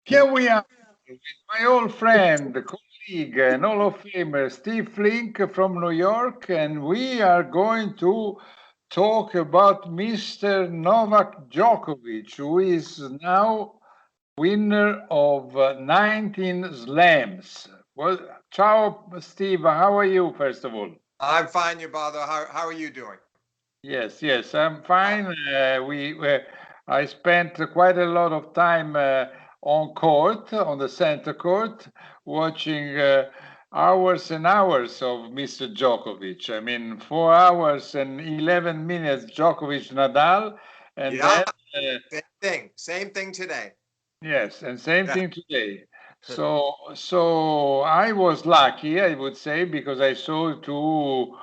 Here we are with my old friend, colleague, and Hall of Famer Steve Flink from New York, and we are going to talk about Mr. Novak Djokovic, who is now winner of 19 slams. Well, ciao, Steve. How are you, first of all? I'm fine, Ubaldo. How are you doing? Yes, I'm fine. I spent quite a lot of time on court, on the center court, watching hours and hours of Mr. Djokovic. I mean, 4 hours and 11 minutes, Djokovic Nadal, and Yeah, then Same thing today. yes, and same Yeah. thing today. So I was lucky, I would say, because I saw two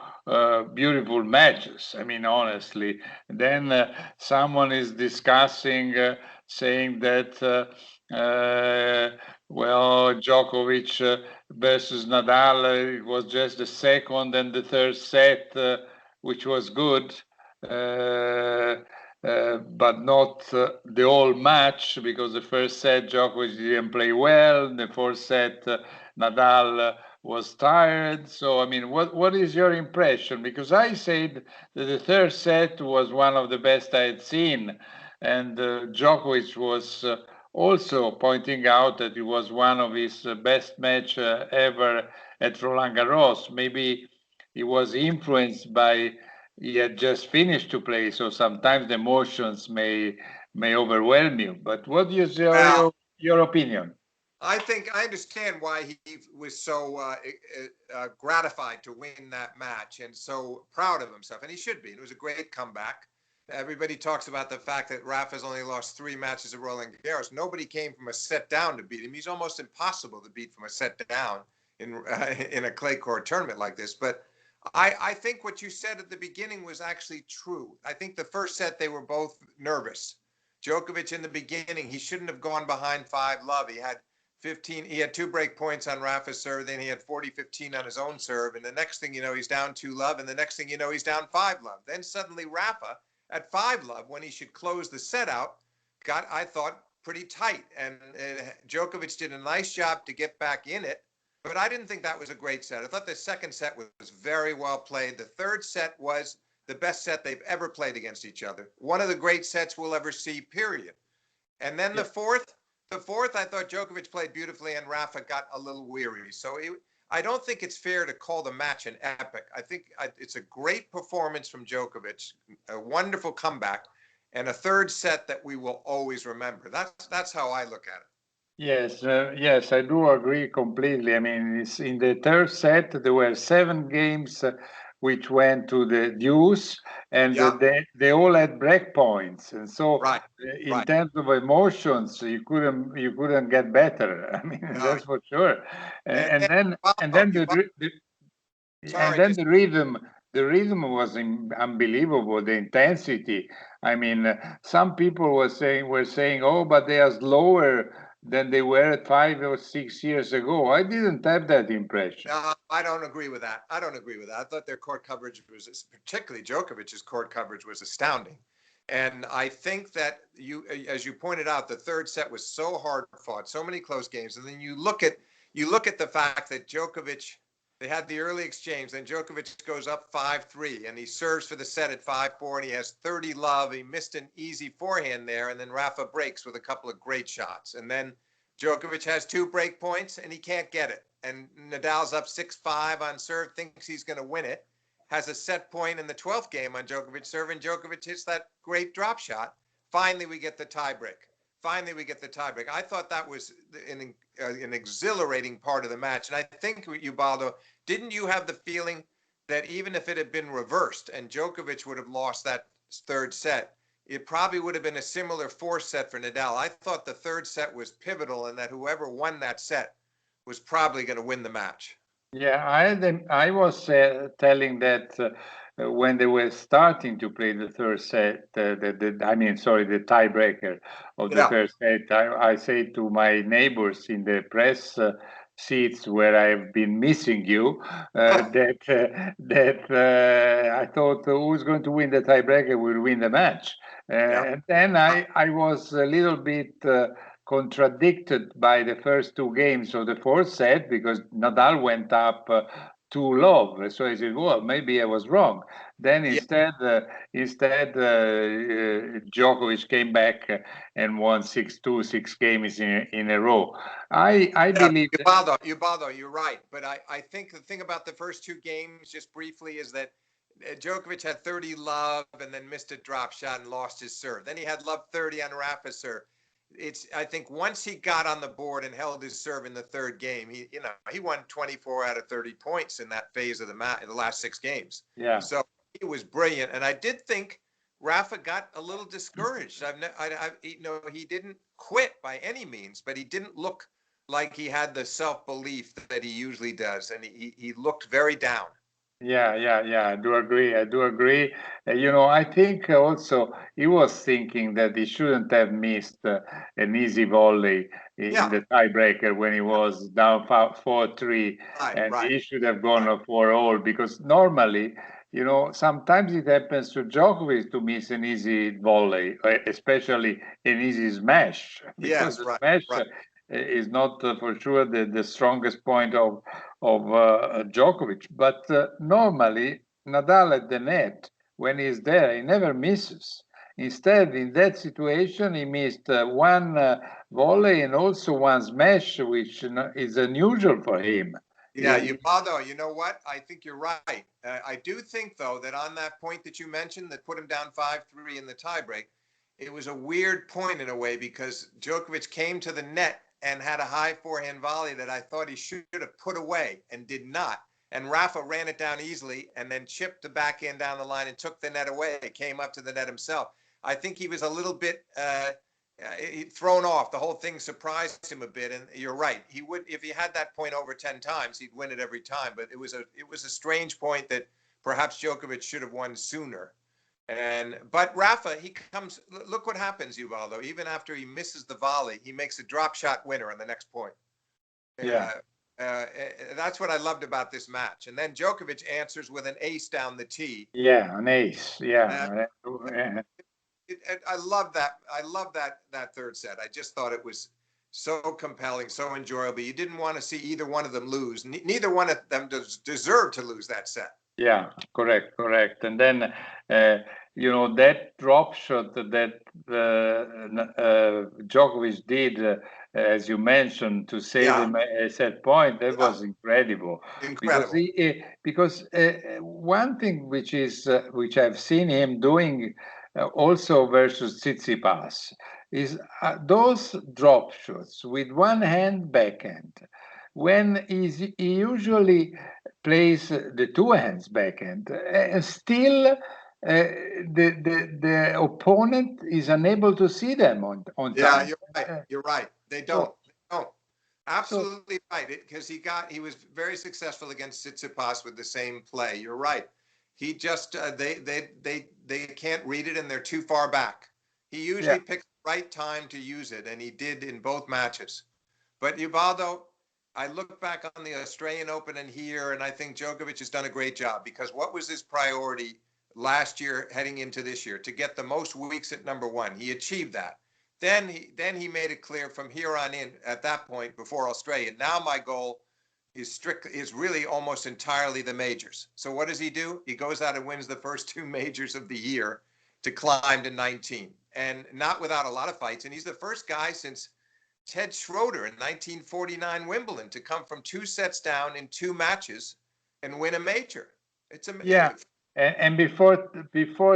beautiful matches. I mean, honestly. Then someone is discussing, saying that, well, Djokovic versus Nadal, it was just the second and the third set, which was good. Uh, but not the whole match, because the first set Djokovic didn't play well. The fourth set Nadal was tired. So I mean, what is your impression? Because I said that the third set was one of the best I had seen, and Djokovic was also pointing out that it was one of his best match ever at Roland Garros. Maybe he was influenced by he had just finished to play, so sometimes the emotions may overwhelm you. But what is Well, your opinion? I think I understand why he was so gratified to win that match and so proud of himself, and he should be. It was a great comeback. Everybody talks about the fact that Rafa's only lost 3 matches at Roland Garros. Nobody came from a set down to beat him. He's almost impossible to beat from a set down in a clay court tournament like this. But I think what you said at the beginning was actually true. I think the first set they were both nervous. Djokovic in the beginning, he shouldn't have gone behind 5-love. He had 15, he had 2 break points on Rafa's serve, then he had 40-15 on his own serve, and the next thing you know, he's down 2-love, and the next thing you know, he's down 5-love. Then suddenly Rafa at 5-love, when he should close the set out, got, I thought, pretty tight, and Djokovic did a nice job to get back in it. But I didn't think that was a great set. I thought the second set was very well played. The third set was the best set they've ever played against each other. One of the great sets we'll ever see, period. And then the fourth, I thought Djokovic played beautifully and Rafa got a little weary. So I don't think it's fair to call the match an epic. I think it's a great performance from Djokovic, a wonderful comeback, and a third set that we will always remember. That's how I look at it. Yes, I do agree completely. I mean, it's in the third set, there were 7 games which went to the deuce, and Yeah, they all had break points. And so, right, in right. terms of emotions, you couldn't get better. I mean, No, that's for sure. and, And and then and Ubaldo, then and sorry, then just the rhythm was unbelievable, the intensity. I mean, some people were saying, oh, but they are slower than they were 5 or 6 years ago. I didn't have that impression. I don't agree with that. I don't agree with that. I thought their court coverage was, particularly Djokovic's court coverage, was astounding. And I think that as you pointed out, the third set was so hard fought, so many close games. And then you look at the fact that Djokovic, they had the early exchange, then Djokovic goes up 5-3, and he serves for the set at 5-4, and he has 30-love. He missed an easy forehand there, and then Rafa breaks with a couple of great shots. And then Djokovic has 2 break points, and he can't get it. And Nadal's up 6-5 on serve, thinks he's going to win it, has a set point in the 12th game on Djokovic serve, and Djokovic hits that great drop shot. Finally, we get the tiebreak. I thought that was an exhilarating part of the match. And I think, Ubaldo, didn't you have the feeling that even if it had been reversed and Djokovic would have lost that third set, it probably would have been a similar fourth set for Nadal? I thought the third set was pivotal and that whoever won that set was probably going to win the match. Yeah, I was telling that when they were starting to play the third set, the tiebreaker of the Yeah. third set, I say to my neighbors in the press seats where I've been missing you, that I thought who's going to win the tiebreaker will win the match. Yeah. And then I was a little bit contradicted by the first two games of the fourth set because Nadal went up too low. So I said, well, maybe I was wrong. Then instead, Djokovic came back and won 6-2, 6 games in a row. I believe Ubaldo, you're right. But I think the thing about the first two games, just briefly, is that Djokovic had 30 love and then missed a drop shot and lost his serve. Then he had love 30 on Rafa's serve. I think once he got on the board and held his serve in the third game, he won 24 out of 30 points in that phase of the last 6 games. Yeah. So he was brilliant, and I did think Rafa got a little discouraged. He didn't quit by any means, but he didn't look like he had the self-belief that he usually does, and he looked very down. Yeah. I do agree. I think also he was thinking that he shouldn't have missed an easy volley in the tiebreaker when he was down 4-3, and he should have gone 4-all, because normally, sometimes it happens to Djokovic to miss an easy volley, especially an easy smash, because the smash is not for sure the strongest point of Djokovic. But normally, Nadal at the net, when he's there, he never misses. Instead, in that situation, he missed one volley and also one smash, which is unusual for him. Yeah, Ubaldo, you know what? I think you're right. I do think, though, that on that point that you mentioned that put him down 5-3 in the tiebreak, it was a weird point in a way, because Djokovic came to the net and had a high forehand volley that I thought he should have put away and did not. And Rafa ran it down easily and then chipped the backhand down the line and took the net away. Came up to the net himself. I think he was a little bit thrown off. The whole thing surprised him a bit. And you're right. He would, if he had that point over 10 times, he'd win it every time. But it was a strange point that perhaps Djokovic should have won sooner. But Rafa, he comes. Look what happens, Ubaldo. Even after he misses the volley, he makes a drop shot winner on the next point. Yeah. That's what I loved about this match. And then Djokovic answers with an ace down the tee. Yeah, an ace. Yeah. I love that. I love that third set. I just thought it was so compelling, so enjoyable. You didn't want to see either one of them lose. Neither one of them deserved to lose that set. Yeah, correct. And then, that drop shot that Djokovic did, as you mentioned, to save him at set point, that was incredible. Because one thing which I've seen him doing also versus Tsitsipas is those drop shots with one hand backhand. When he usually plays the two hands backhand, still the opponent is unable to see them on time. Yeah, you're right. They don't. Absolutely right. Because he was very successful against Tsitsipas with the same play. You're right. He just they can't read it and they're too far back. He usually picks the right time to use it, and he did in both matches. But Ubaldo, I look back on the Australian Open and here, and I think Djokovic has done a great job, because what was his priority last year heading into this year? To get the most weeks at number one. He achieved that. Then he made it clear from here on in, at that point before Australia, now my goal is really almost entirely the majors. So what does he do? He goes out and wins the first 2 majors of the year to climb to 19, and not without a lot of fights. And he's the first guy since Ted Schroeder in 1949 Wimbledon to come from 2 sets down in 2 matches and win a major. It's amazing. Yeah, and before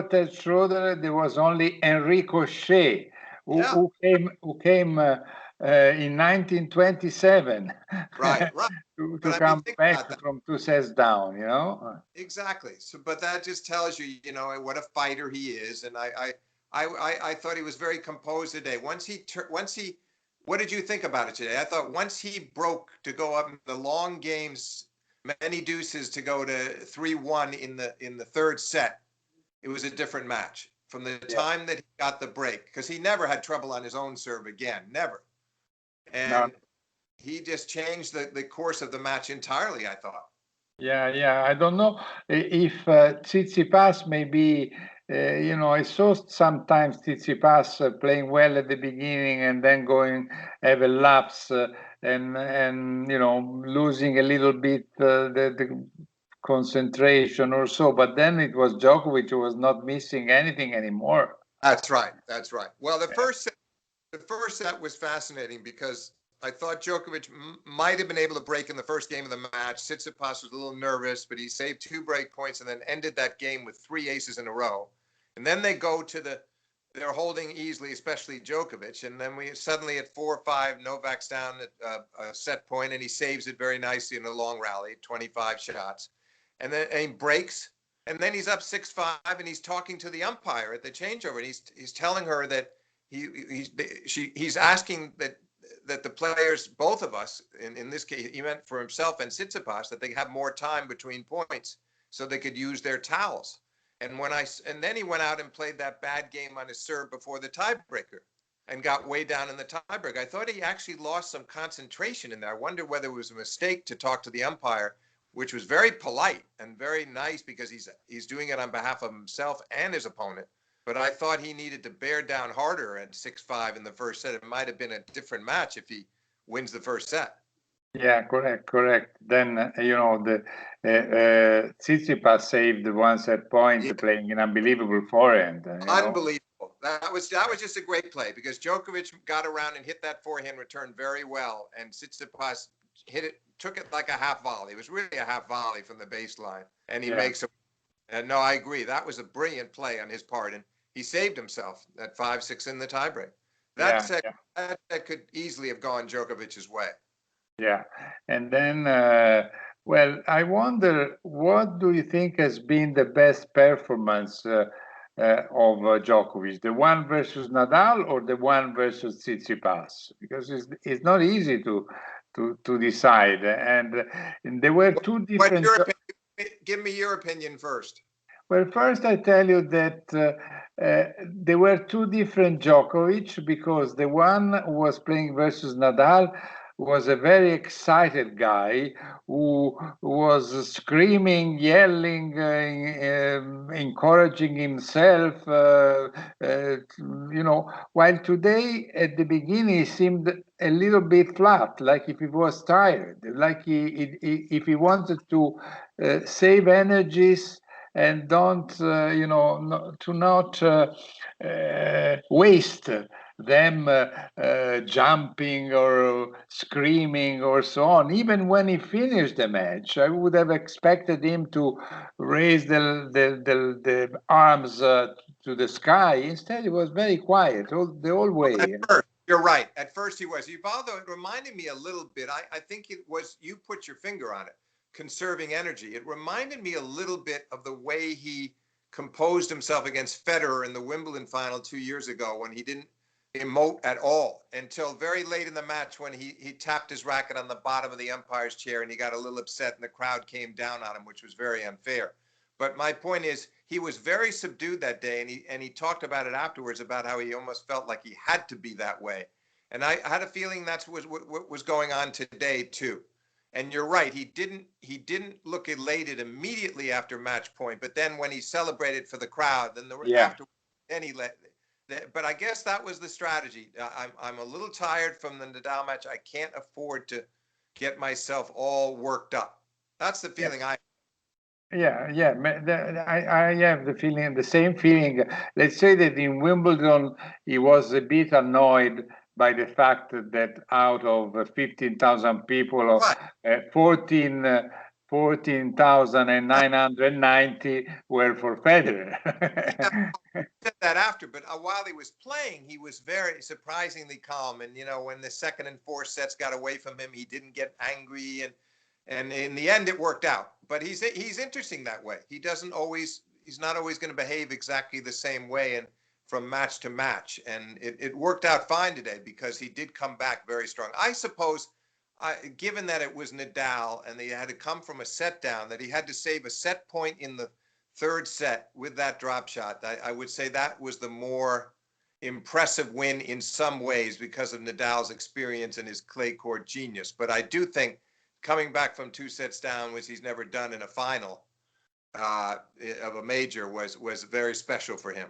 Ted Schroeder, there was only Enrico Shea, who came in 1927. Right. to come back from 2 sets down, Exactly. So, but that just tells you, what a fighter he is. And I thought he was very composed today. Once he. What did you think about it today? I thought once he broke to go up in the long games, many deuces to go to 3-1 in the third set, it was a different match from the time that he got the break, because he never had trouble on his own serve again, never. And he just changed the course of the match entirely, I thought. Yeah. I don't know if Tsitsipas maybe I saw sometimes Tsitsipas playing well at the beginning and then going have a lapse and losing a little bit the concentration or so. But then it was Djokovic who was not missing anything anymore. That's right. That's right. Well, the first set was fascinating because I thought Djokovic might have been able to break in the first game of the match. Tsitsipas was a little nervous, but he saved 2 break points and then ended that game with 3 aces in a row. And then they go to they're holding easily, especially Djokovic. And then we suddenly at 4-5, Novak's down at a set point, and he saves it very nicely in a long rally, 25 shots. And then he breaks, and then he's up 6-5, and he's talking to the umpire at the changeover, and he's telling her that he's asking that the players, both of us, in this case, he meant for himself and Tsitsipas, that they have more time between points so they could use their towels. And then he went out and played that bad game on his serve before the tiebreaker and got way down in the tiebreaker. I thought he actually lost some concentration in there. I wonder whether it was a mistake to talk to the umpire, which was very polite and very nice because he's doing it on behalf of himself and his opponent. But I thought he needed to bear down harder at 6-5 in the first set. It might have been a different match if he wins the first set. Yeah, correct. Then the Tsitsipas saved the 1 set point, playing an unbelievable forehand. Unbelievable. That was just a great play because Djokovic got around and hit that forehand return very well, and Tsitsipas took it like a half volley. It was really a half volley from the baseline, and he makes it. And no, I agree. That was a brilliant play on his part, and he saved himself at 5-6 in the tiebreak. That could easily have gone Djokovic's way. Yeah, and then, well, I wonder, what do you think has been the best performance of Djokovic, the one versus Nadal or the one versus Tsitsipas? Because it's not easy to decide, and there were two different. Give me your opinion first. Well, first I tell you that there were 2 different Djokovic, because the one who was playing versus Nadal was a very excited guy who was screaming, yelling, encouraging himself, while today at the beginning he seemed a little bit flat, like if he was tired, like if he wanted to save energies and don't, to not waste them jumping or screaming or so on. Even when he finished the match, I would have expected him to raise the arms to the sky. Instead, he was very quiet the whole way. You're right. At first he was. Ubaldo, it reminded me a little bit. I think it was, you put your finger on it, conserving energy. It reminded me a little bit of the way he composed himself against Federer in the Wimbledon final 2 years ago, when he didn't emote at all until very late in the match, when he tapped his racket on the bottom of the umpire's chair and he got a little upset and the crowd came down on him, which was very unfair. But my point is, he was very subdued that day, and he talked about it afterwards, about how he almost felt like he had to be that way. And I had a feeling that's what was going on today too. And you're right, he didn't look elated immediately after match point, but then when he celebrated for the crowd, then he let. But I guess that was the strategy. I'm a little tired from the Nadal match. I can't afford to get myself all worked up. That's the feeling I. Yeah. I have the same feeling. Let's say that in Wimbledon, he was a bit annoyed by the fact that out of 15,000 people, 14,990 were for Federer. Said that after, but while he was playing, he was very surprisingly calm. And when the second and fourth sets got away from him, he didn't get angry, and in the end, it worked out. But he's interesting that way. He's not always going to behave exactly the same way, and from match to match. And it worked out fine today because he did come back very strong. I suppose, given that it was Nadal and they had to come from a set down, that he had to save a set point in the third set with that drop shot, I would say that was the more impressive win in some ways because of Nadal's experience and his clay court genius. But I do think coming back from 2 sets down, which he's never done in a final, of a major was very special for him.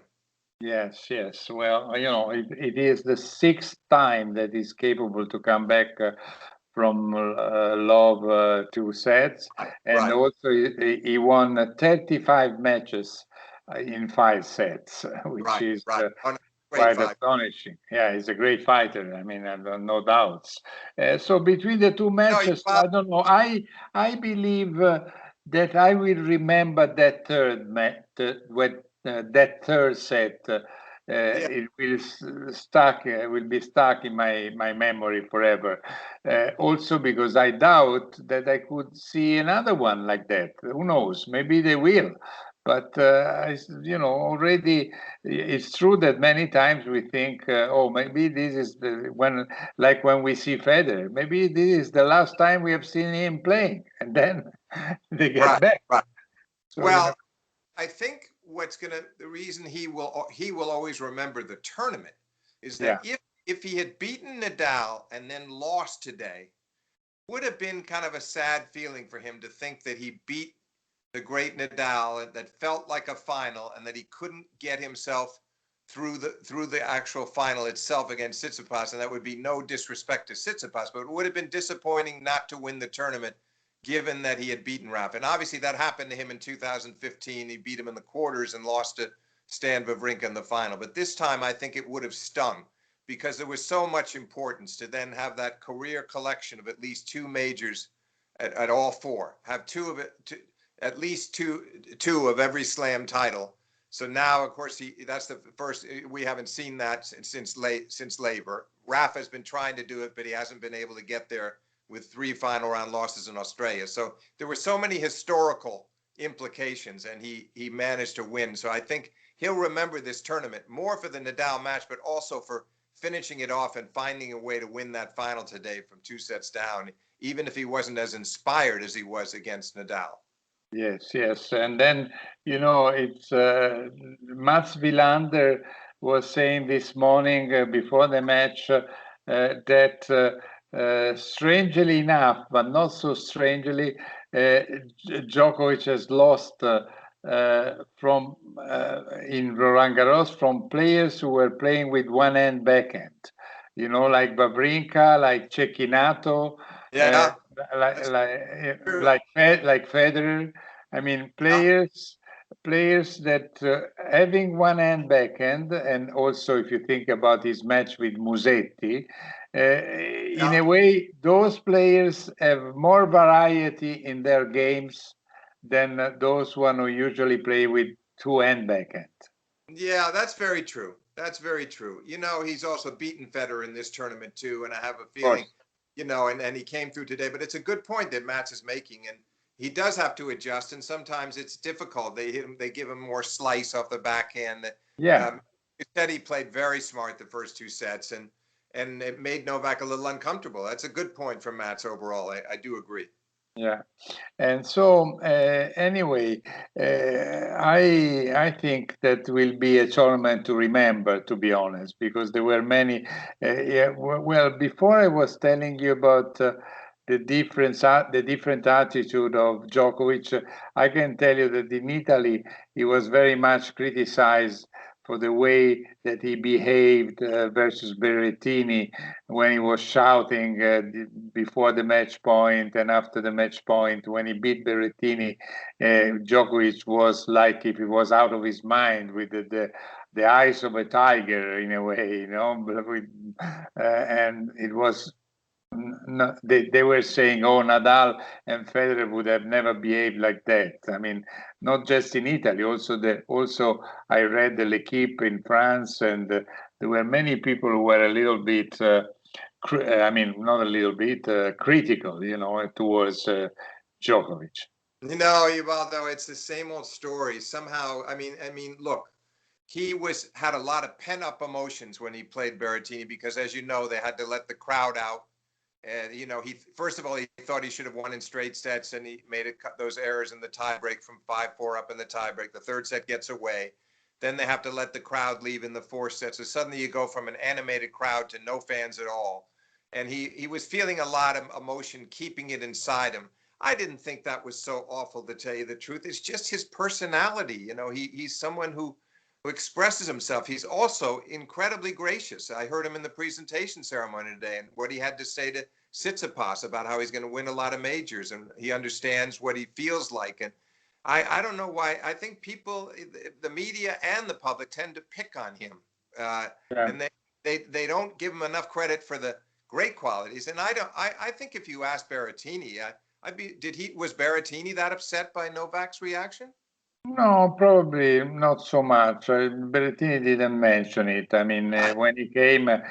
Yes, yes. Well, it is the sixth time that he's capable to come back from love to sets, and Right, also he won 35 matches in 5 sets, which right, is right. Oh, no, great quite fight. astonishing. Yeah, he's a great fighter. I mean, no doubts. So between the two No, matches, I don't know. I believe that I will remember that that third set. yeah, It will stuck. Will be stuck in my memory forever. Also because I doubt that I could see another one like that. Who knows? Maybe they will. But already it's true that many times we think, oh, maybe this is like when we see Federer, maybe this is the last time we have seen him playing, and then they get right, back. right. So Well, I think the reason he will always remember the tournament is yeah, that if he had beaten Nadal and then lost today, would have been kind of a sad feeling for him to think that he beat the great Nadal and that felt like a final and that he couldn't get himself through the actual final itself against Tsitsipas, and that would be no disrespect to Tsitsipas, but it would have been disappointing not to win the tournament given that he had beaten Rafa. And obviously that happened to him in 2015. He beat him in the quarters and lost to Stan Wawrinka in the final. But this time I think it would have stung because there was so much importance to then have that career collection of at least two majors at all four, have two of it, at least two of every slam title. So now, of course, that's the first. We haven't seen that since Labor. Rafa has been trying to do it, but he hasn't been able to get there with 3 final round losses in Australia. So there were so many historical implications, and he managed to win. So I think he'll remember this tournament more for the Nadal match, but also for finishing it off and finding a way to win that final today from 2 sets down, even if he wasn't as inspired as he was against Nadal. yes, yes. And then, it's Mats Wilander was saying this morning before the match that strangely enough, but not so strangely, Djokovic has lost from in Roland Garros from players who were playing with one hand backhand. Like Wawrinka, like Cecchinato, uh, Yeah, like that's like true. like Federer. I mean, Yeah, players that having one hand backhand, and also if you think about his match with Musetti, in yeah. a way, those players have more variety in their games than those one who usually play with two hand backhand. Yeah, that's very true. That's very true. He's also beaten Federer in this tournament too, and I have a Of feeling, course. and he came through today. But it's a good point that Mats is making, and he does have to adjust, and sometimes it's difficult. They give him more slice off the backhand. Yeah. Um, Instead, he played very smart the first 2 sets, and it made Novak a little uncomfortable. That's a good point from Mats overall. I do agree. Yeah. And so, anyway, I think that will be a tournament to remember, to be honest, because there were many. Yeah, well, before I was telling you about the different attitude of Djokovic, I can tell you that in Italy he was very much criticized for the way that he behaved versus Berrettini when he was shouting before the match point and after the match point. When he beat Berrettini, Djokovic was like if he was out of his mind with the eyes of a tiger in a way, and it was. No, they were saying, oh, Nadal and Federer would have never behaved like that. I mean, not just in Italy, also I read the L'Equipe in France, and there were many people who were a little bit I mean, not a little bit critical, towards Djokovic. Ubaldo, it's the same old story. Somehow, look, he had a lot of pent up emotions when he played Berrettini because, as you know, they had to let the crowd out. And he first of all he thought he should have won in straight sets, and he made those errors in the tiebreak from 5-4 up in the tiebreak. The third set gets away. Then they have to let the crowd leave in the fourth set. So suddenly you go from an animated crowd to no fans at all. And he was feeling a lot of emotion, keeping it inside him. I didn't think that was so awful, to tell you the truth. It's just his personality. You know, he's someone who expresses himself. He's also incredibly gracious. I heard him in the presentation ceremony today, and what he had to say to Tsitsipas about how he's going to win a lot of majors, and he understands what he feels like. And I don't know why. I think people, the media and the public, tend to pick on him, and they don't give him enough credit for the great qualities. And I think if you ask Berrettini, was Berrettini that upset by Novak's reaction? No, probably not so much. Berrettini didn't mention it. I mean, when he came, it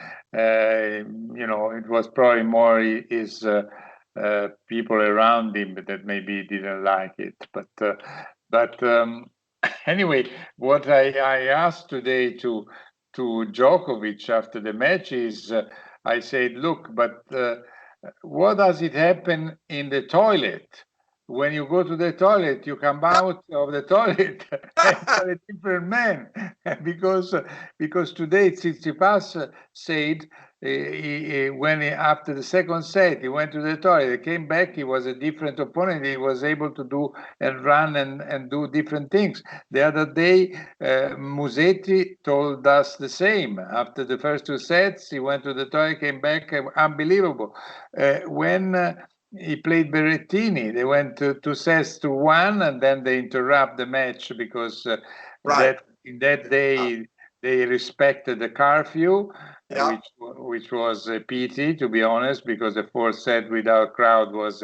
was probably more his people around him that maybe didn't like it. But anyway, what I asked today to Djokovic after the match is, I said, look, but what does it happen in the toilet? When you go to the toilet, you come out of the toilet and you're a different man. because today Tsitsipas said after the second set, he went to the toilet, he came back, he was a different opponent, he was able to do and run and do different things. The other day, Musetti told us the same. After the first two sets, he went to the toilet, came back, unbelievable. When he played Berrettini, they went to 2-1, and then they interrupt the match because in that day they respected the curfew, which was a pity, to be honest, because the fourth set without crowd was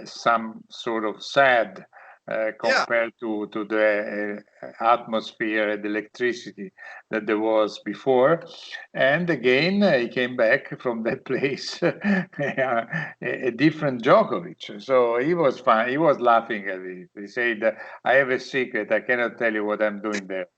some sort of sad compared to the atmosphere and electricity that there was before. And again, he came back from that place a different Djokovic. So he was fine. He was laughing at it. He said, I have a secret. I cannot tell you what I'm doing there.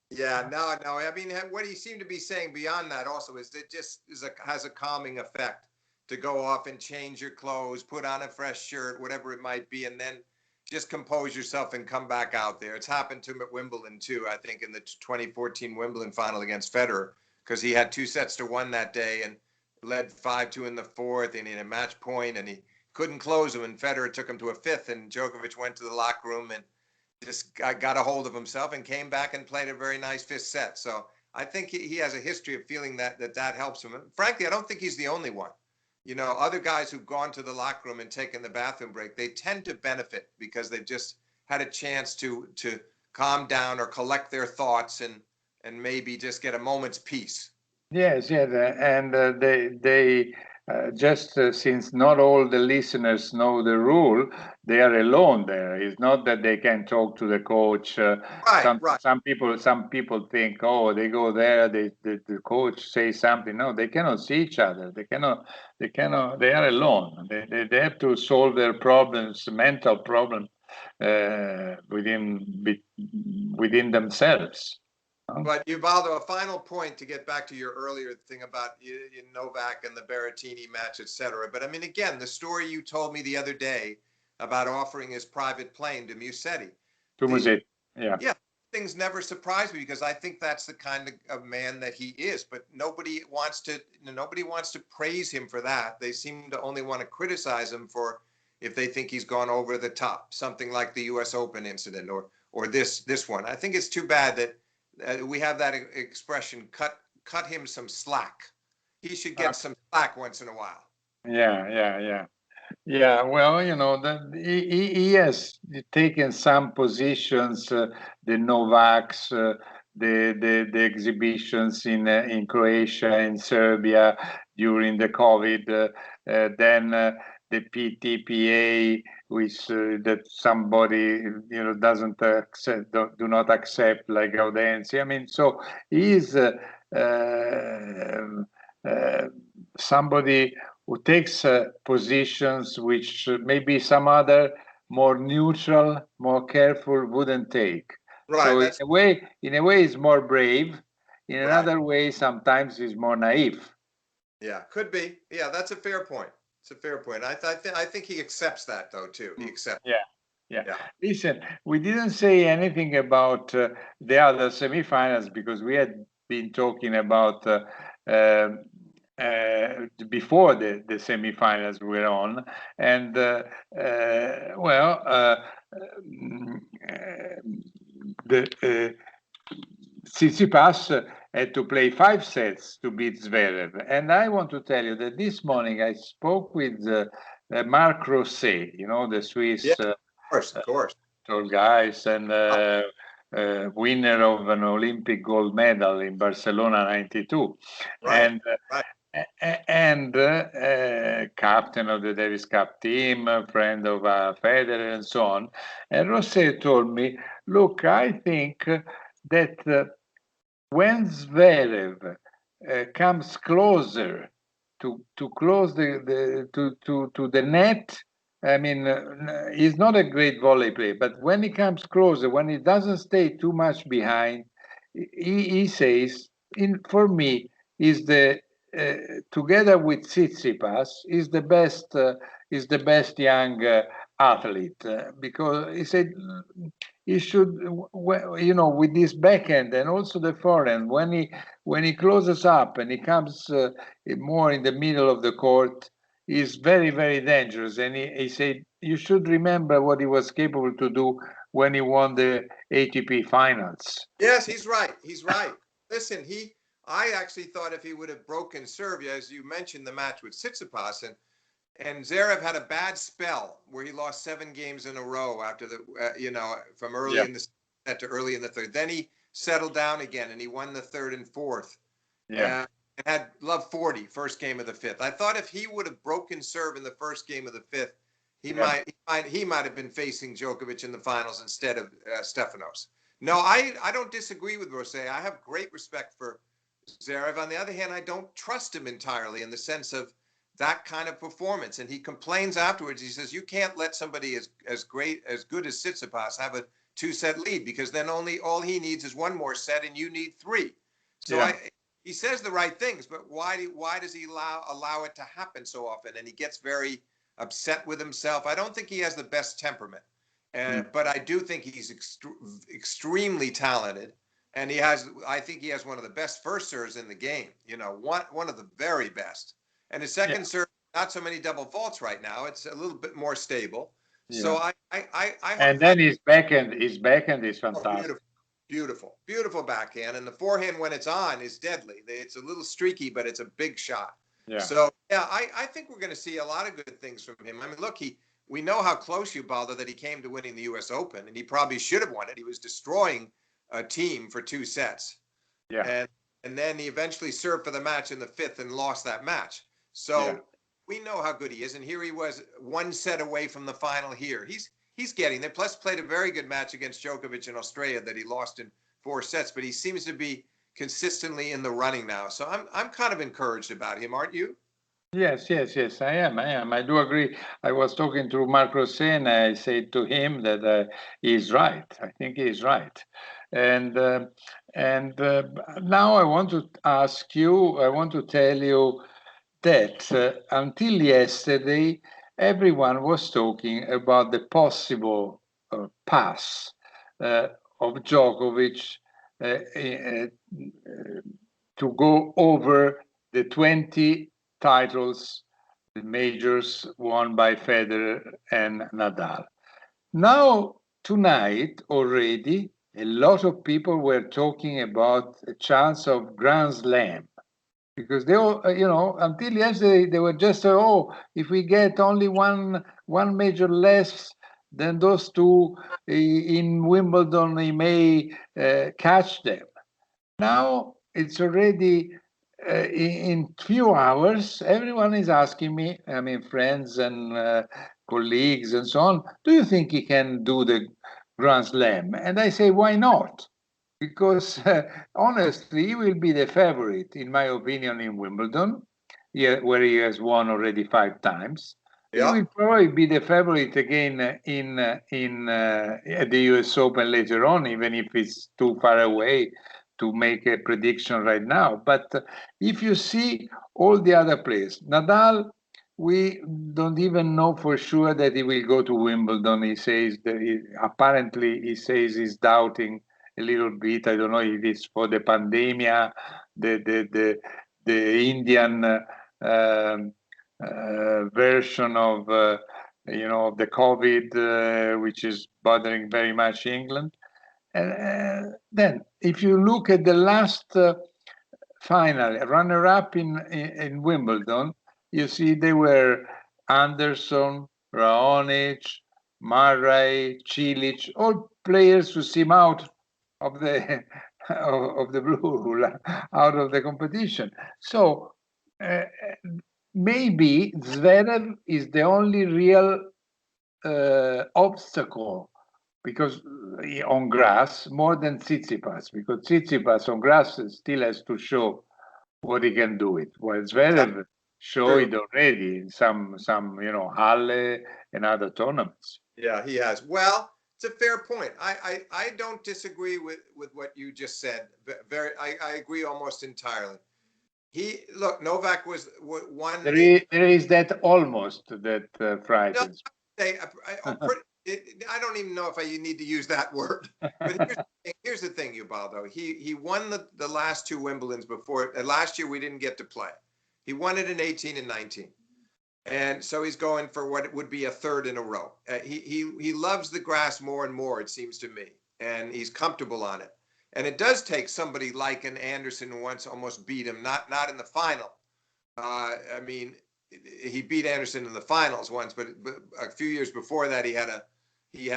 Yeah, no. I mean, what he seemed to be saying beyond that also is it just has a calming effect to go off and change your clothes, put on a fresh shirt, whatever it might be, and then just compose yourself and come back out there. It's happened to him at Wimbledon too, I think, in the 2014 Wimbledon final against Federer, because he had 2-1 that day and led 5-2 in the fourth, and he had a match point, and he couldn't close him, and Federer took him to a fifth, and Djokovic went to the locker room and just got a hold of himself and came back and played a very nice fifth set. So I think he has a history of feeling that helps him. And frankly, I don't think he's the only one. You know, other guys who've gone to the locker room and taken the bathroom break, they tend to benefit because they've just had a chance to calm down or collect their thoughts and maybe just get a moment's peace. Yes, and they just since not all the listeners know the rule, they are alone there. It's not that they can talk to the coach. Some people think, oh, they go there, the coach says something. No, they cannot see each other. They are alone. They have to solve their problems, mental problems, within themselves. But Ubaldo, a final point to get back to your earlier thing about Novak and the Berrettini match, etc. But I mean, again, the story you told me the other day about offering his private plane to Musetti. Yeah. Things never surprise me because I think that's the kind of man that he is. But nobody wants to praise him for that. They seem to only want to criticize him for if they think he's gone over the top, something like the U.S. Open incident or this one. I think it's too bad that we have that expression, cut him some slack. He should get some slack once in a while. Yeah, well, he has taken some positions, the Novaks, the exhibitions in Croatia and Serbia during the COVID, then the PTPA, which that somebody doesn't accept, do not accept, like Gaudenzi. I mean, so he is somebody who takes positions which maybe some other more neutral, more careful wouldn't take. Right. So in a way, he's more brave. In another way, sometimes he's more naive. Yeah, could be. Yeah, that's a fair point. It's a fair point. I think he accepts that though too. He accepts. Yeah. Listen, we didn't say anything about the other semifinals because we had been talking about before the semifinals were on, and the Tsitsipas had to play 5 sets to beat Zverev. And I want to tell you that this morning I spoke with Marc Rosset, you know, the Swiss of course. tall guys, and winner of an Olympic gold medal in Barcelona '92. Right, And right. and captain of the Davis Cup team, a friend of Federer, and so on. And Rosset told me, look, I think that when Zverev comes closer to close to the net, I mean, he's not a great volley player, but when he comes closer, when he doesn't stay too much behind, he says, for me, is the together with Tsitsipas, is the best young athlete because he said he should, you know, with this backhand and also the forehand, when he closes up and he comes more in the middle of the court, is very, very dangerous. And he said you should remember what he was capable to do when he won the ATP finals. Yes, he's right. He's right. Listen, I actually thought if he would have broken Serbia, as you mentioned, the match with Tsitsipas, and Zverev had a bad spell where he lost 7 games in a row after from early in the set to early in the third. Then he settled down again and he won the third and fourth. Yeah. And had love 40 first game of the fifth. I thought if he would have broken serve in the first game of the fifth, he might have been facing Djokovic in the finals instead of Stefanos. No, I don't disagree with Rosset. I have great respect for Zverev. On the other hand, I don't trust him entirely in the sense of that kind of performance. And he complains afterwards. He says, you can't let somebody as good as Tsitsipas have a 2-set lead because then all he needs is 1 more set and you need 3. So he says the right things, but why does he allow it to happen so often? And he gets very upset with himself. I don't think he has the best temperament, but I do think he's extremely talented. And I think he has one of the best first serves in the game, you know, one of the very best. And his second serve, not so many double faults right now. It's a little bit more stable. Yeah. So and then his backhand is fantastic. Beautiful backhand. And the forehand, when it's on, is deadly. It's a little streaky, but it's a big shot. Yeah. So, I think we're going to see a lot of good things from him. I mean, look, we know how close Ubaldo that he came to winning the U.S. Open, and he probably should have won it. He was destroying a team for 2 sets. Yeah. And then he eventually served for the match in the 5th and lost that match. So we know how good he is. And here he was 1 set away from the final here. He's getting there. Plus played a very good match against Djokovic in Australia that he lost in 4 sets. But he seems to be consistently in the running now. So I'm kind of encouraged about him, aren't you? Yes, I am. I do agree. I was talking to Marc Rosset and I said to him that he's right. I think he's right. And now I want to ask you, I want to tell you that until yesterday, everyone was talking about the possible pass of Djokovic to go over the 20 titles, the majors won by Federer and Nadal. Now, tonight already, a lot of people were talking about a chance of Grand Slam. Because they all, you know, until yesterday, they were just, if we get only one major less than those 2 in Wimbledon, he may catch them. Now it's already in few hours, everyone is asking me, I mean, friends and colleagues and so on, do you think he can do the Grand Slam? And I say, why not? Because honestly, he will be the favorite, in my opinion, in Wimbledon, where he has won already 5 times. Yeah. He will probably be the favorite again at the US Open later on, even if it's too far away to make a prediction right now. But if you see all the other players, Nadal, we don't even know for sure that he will go to Wimbledon. He says that apparently he says he's doubting a little bit. I don't know if it's for the pandemia, the the Indian version of the COVID, which is bothering very much England. And then, if you look at the last final runner-up in Wimbledon, you see they were Anderson, Raonic, Murray, Cilic, all players who seem out of the of the blue, out of the competition. So maybe Zverev is the only real obstacle, because on grass, more than Tsitsipas, because Tsitsipas on grass still has to show what he can do it. While Zverev showed it already in some Halle and other tournaments. Yeah, he has. Well, it's a fair point. I don't disagree with what you just said. I agree almost entirely. Novak was one. There is that almost that frightens. I don't even know if you need to use that word. But here's the thing, Ubaldo. He won the last two Wimbledons before. Last year we didn't get to play. He won it in 18 and 19. And so he's going for what would be a third in a row. He loves the grass more and more, it seems to me, and he's comfortable on it. And it does take somebody like an Anderson who once almost beat him, not in the final. I mean, he beat Anderson in the finals once, but a few years before that, he had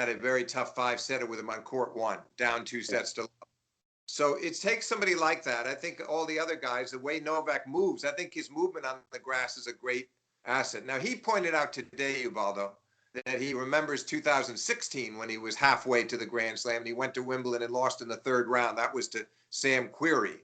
a very tough 5-setter with him on court 1, down 2 sets to love. So it takes somebody like that. I think all the other guys, the way Novak moves, I think his movement on the grass is a great asset. Now, he pointed out today, Ubaldo, that he remembers 2016 when he was halfway to the Grand Slam and he went to Wimbledon and lost in the 3rd round. That was to Sam Querrey.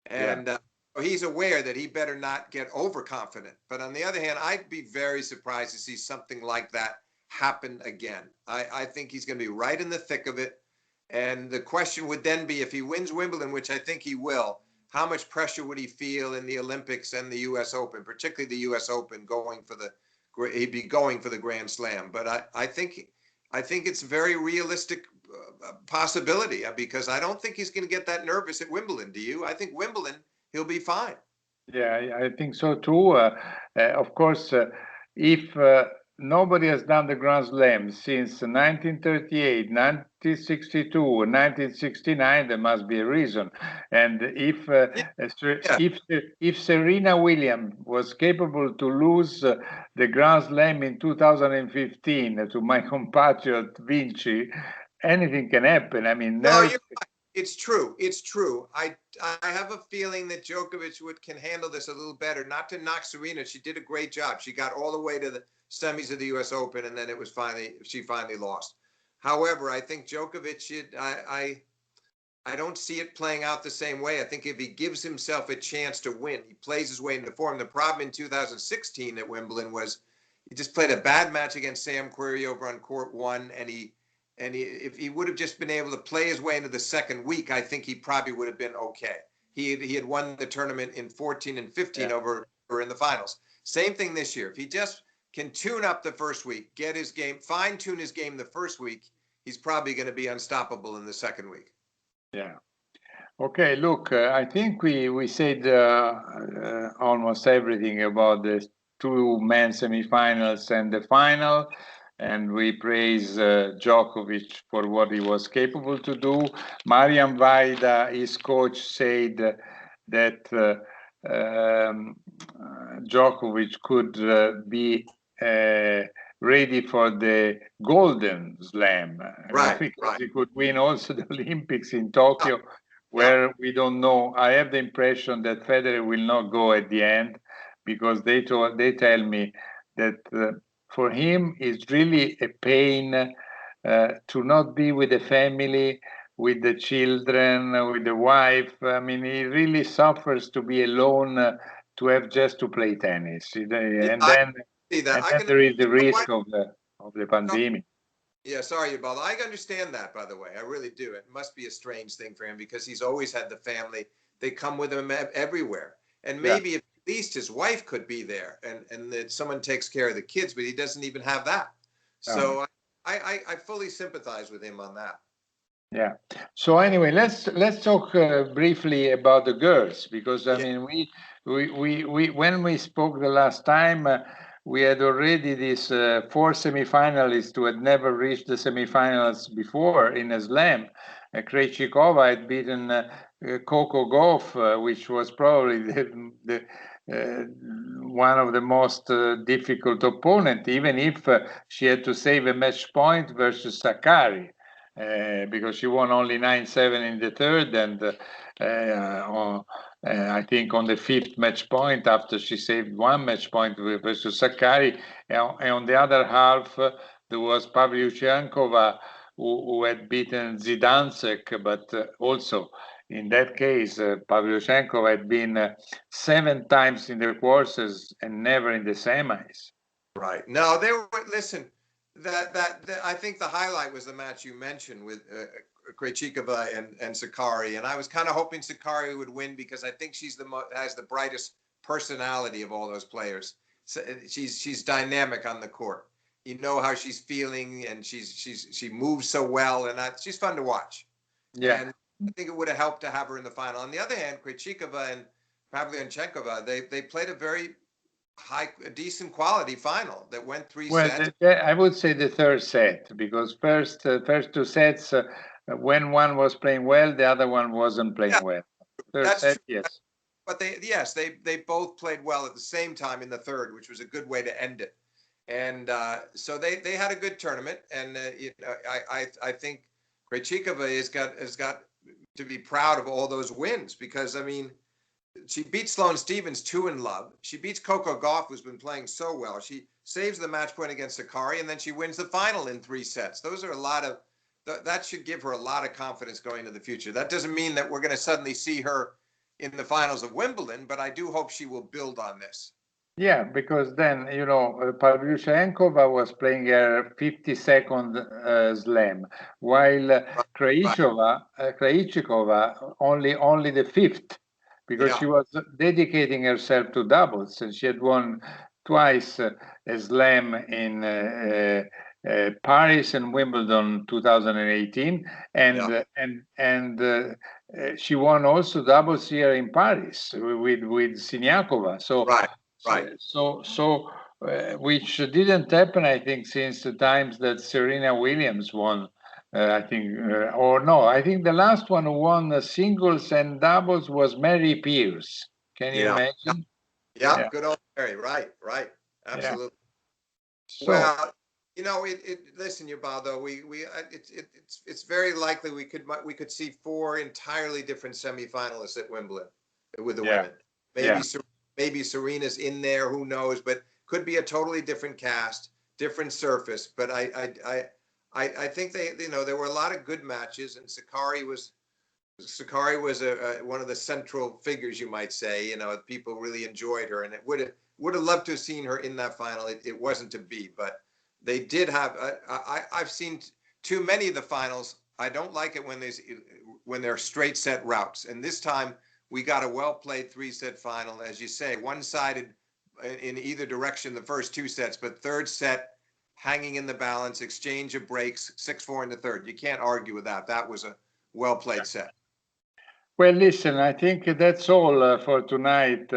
And he's aware that he better not get overconfident. But on the other hand, I'd be very surprised to see something like that happen again. I think he's going to be right in the thick of it. And the question would then be, if he wins Wimbledon, which I think he will, how much pressure would he feel in the Olympics and the U.S. Open, particularly the U.S. Open, he'd be going for the Grand Slam. But I think it's a very realistic possibility, because I don't think he's going to get that nervous at Wimbledon. Do you? I think Wimbledon, he'll be fine. Yeah, I think so too. Of course, if nobody has done the Grand Slam since 1938, 1962, 1969, there must be a reason. And if Serena Williams was capable to lose the Grand Slam in 2015 to my compatriot Vinci, anything can happen. I mean, it's true. It's true. I have a feeling that Djokovic can handle this a little better. Not to knock Serena, she did a great job. She got all the way to the semis of the U.S. Open, and then she finally lost. However, I think Djokovic, I don't see it playing out the same way. I think if he gives himself a chance to win, he plays his way into form. The problem in 2016 at Wimbledon was he just played a bad match against Sam Querrey over on court 1, and if he would have just been able to play his way into the second week, I think he probably would have been okay. He had won the tournament in 14 and 15 over in the finals. Same thing this year. If he just can tune up the first week, get his game, fine-tune his game the first week, he's probably going to be unstoppable in the second week. Yeah. Okay, look, I think we said almost everything about the 2 men's semifinals and the final. And we praise Djokovic for what he was capable to do. Marian Vaida, his coach, said that Djokovic could be ready for the Golden Slam, because he could win also the Olympics in Tokyo, where we don't know. I have the impression that Federer will not go at the end, because they tell me that for him, it's really a pain to not be with the family, with the children, with the wife. I mean, he really suffers to be alone, to have just to play tennis. And then there is the risk of the pandemic. Yeah, sorry, Ubaldo. I understand that, by the way. I really do. It must be a strange thing for him, because he's always had the family. They come with him everywhere. And maybe if at least his wife could be there and that someone takes care of the kids, but he doesn't even have that. So I fully sympathize with him on that. Yeah. So anyway, let's talk briefly about the girls, because I mean we when we spoke the last time, we had already these 4 semifinalists who had never reached the semifinals before in a slam. Krejcikova had beaten Coco Gauff, which was probably the one of the most difficult opponent, even if she had to save a match point versus Sakkari, because she won only 9-7 in the third, and I think on the fifth match point, after she saved one match point versus Sakkari, and on the other half, there was Pavlyuchenkova, who had beaten Zidansek, but also in that case, Pavlyuchenkova had been 7 times in the quarters and never in the semis. Right. No, they were. Listen, that I think the highlight was the match you mentioned with Krejcikova and Sakkari, and I was kind of hoping Sakkari would win because I think she's has the brightest personality of all those players. So she's dynamic on the court. You know how she's feeling, and she moves so well, and she's fun to watch. Yeah. And I think it would have helped to have her in the final. On the other hand, Krejcikova and Pavlyuchenkova, they played a decent quality final that went 3 sets. I would say the third set, because first 2 sets, when one was playing well, the other one wasn't playing well. Third set, true. Yes. But they both played well at the same time in the third, which was a good way to end it. And so they had a good tournament, and I think Krejcikova has got to be proud of all those wins, because I mean, she beats Sloane Stephens 2-love. She beats Coco Gauff, who's been playing so well. She saves the match point against Sakkari, and then she wins the final in 3 sets. Those are that should give her a lot of confidence going into the future. That doesn't mean that we're going to suddenly see her in the finals of Wimbledon, but I do hope she will build on this. Yeah, because then, Pavlyuchenkova was playing her 52nd slam, while Krejcikova only the 5th, because she was dedicating herself to doubles, and she had won twice a slam in Paris and Wimbledon 2018, and she won also doubles here in Paris with Siniakova. So. Right. So which didn't happen, I think, since the times that Serena Williams won. I think the last one who won the singles and doubles was Mary Pierce. Can you imagine? Yeah, good old Mary. Right. Absolutely. Yeah. So, well, listen, Ubaldo, it's very likely we could see 4 entirely different semifinalists at Wimbledon with the women. Maybe Serena's in there, who knows? But could be a totally different cast, different surface. But I think there were a lot of good matches, and Sakkari was one of the central figures, you might say. People really enjoyed her, and it would have loved to have seen her in that final. It wasn't to be, but they did have. I've seen too many of the finals. I don't like it when they're straight set routes, and this time. We got a well-played 3-set final, as you say, one-sided in either direction the first 2 sets, but third set hanging in the balance, exchange of breaks, 6-4 in the third. You can't argue with that. That was a well-played set. Well, listen, I think that's all for tonight,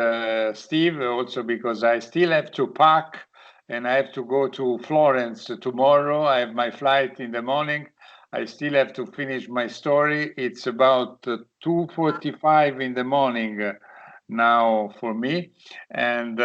Steve, also because I still have to pack and I have to go to Florence tomorrow. I have my flight in the morning. I still have to finish my story. It's about 2:45 in the morning now for me, and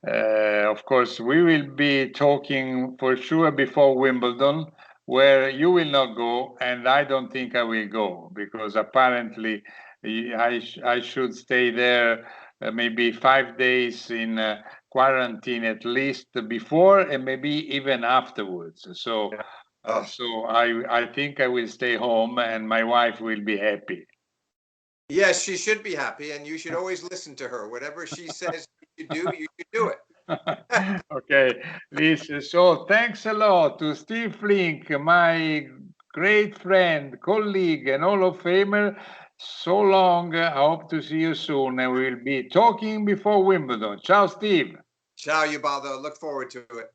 of course we will be talking for sure before Wimbledon, where you will not go, and I don't think I will go, because apparently I should stay there maybe 5 days in quarantine at least before, and maybe even afterwards. So. So I think I will stay home, and my wife will be happy. Yes, she should be happy, and you should always listen to her. Whatever she says you should do it. Okay, listen. So thanks a lot to Steve Flink, my great friend, colleague, and Hall of Famer. So long. I hope to see you soon, and we'll be talking before Wimbledon. Ciao, Steve. Ciao, Ubaldo. Look forward to it.